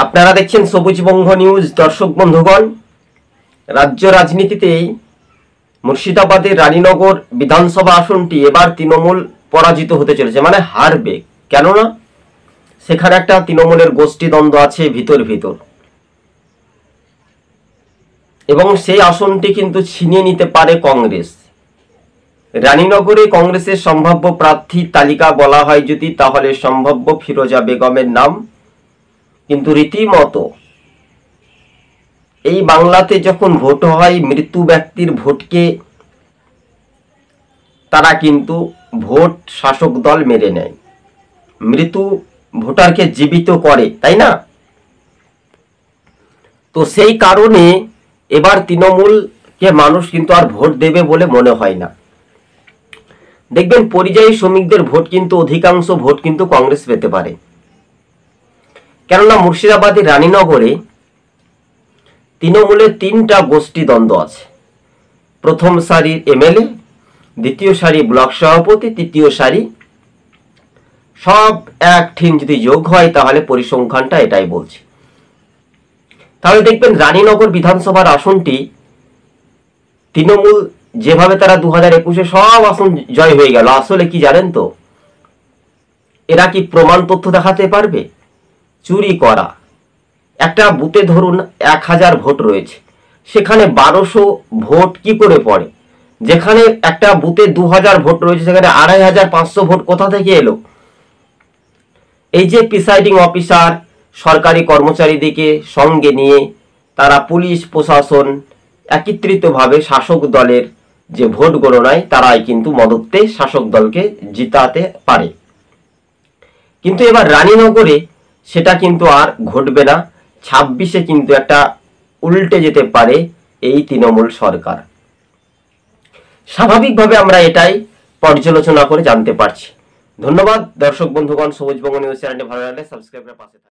আপনারা দেখছেন সবুজবঙ্গ নিউজ। দর্শক বন্ধুগণ, রাজ্য রাজনীতিতে মুর্শিদাবাদের রানীনগর বিধানসভা আসনটি এবার তৃণমূল পরাজিত হতে চলেছে, মানে হারবে। কেননা সেখানে একটা তৃণমূলের গোষ্ঠী দ্বন্দ্ব আছে ভিতর এবং সেই আসনটি কিন্তু ছিনিয়ে নিতে পারে কংগ্রেস। রানীনগরে কংগ্রেসের সম্ভাব্য প্রার্থীর তালিকা বলা হয় যদি, তাহলে সম্ভাব্য ফিরোজা বেগমের নাম কিন্তু রীতিমতো এই বাংলাতে যখন ভোট হয়, মৃত্যু ব্যক্তির ভোটকে তারা কিন্তু ভোট শাসক দল মেনে নেয়, মৃত্যু ভোটারকে জীবিত করে, তাই না? তো সেই কারণে এবার তৃণমূলকে মানুষ কিন্তু আর ভোট দেবে বলে মনে হয় না। দেখবেন পরিযায়ী শ্রমিকদের ভোট কিন্তু অধিকাংশ ভোট কিন্তু কংগ্রেস পেতে পারে। কেননা মুর্শিদাবাদের রানীনগরে তৃণমূলের তিনটা গোষ্ঠী দ্বন্দ্ব আছে। প্রথম সারির এমএলএ, দ্বিতীয় সারি ব্লক সভাপতি, তৃতীয় সারি, সব এক ঠিন যদি যোগ হয় তাহলে পরিসংখ্যানটা এটাই বলছে। তাহলে দেখবেন রানীনগর বিধানসভার আসনটি তৃণমূল যেভাবে তারা 2021-এ সব আসন জয় হয়ে গেল, আসলে কি জানেন তো, এরা কি প্রমাণ তথ্য দেখাতে পারবে? চুরি করা একটা বুথে ধরুন 1000 ভোট রয়েছে, সেখানে 1200 ভোট কি করে পড়ে? যেখানে একটা বুথে 2000 ভোট রয়েছে সেখানে 2500 ভোট কোথা থেকে এলো? এই যে প্রিসাইডিং অফিসার সরকারি কর্মচারীদেরকে সঙ্গে নিয়ে তারা পুলিশ প্রশাসন একত্রিতভাবে শাসক দলের যে ভোট গণনায় তারাই কিন্তু মদতে শাসক দলকে জিতাতে পারে। কিন্তু এবার রানীনগরে সেটা কিন্তু আর ঘটবে না। 26-এ কিন্তু একটা উল্টে যেতে পারে এই তৃণমূল সরকার। স্বাভাবিকভাবে আমরা এটাই পর্যালোচনা করে জানতে পারছি। ধন্যবাদ দর্শক বন্ধুগণ। সবুজবঙ্গ নিউজ চ্যানেলটি ভালো লাগলে সাবস্ক্রাইব করে পাশে থাকুন।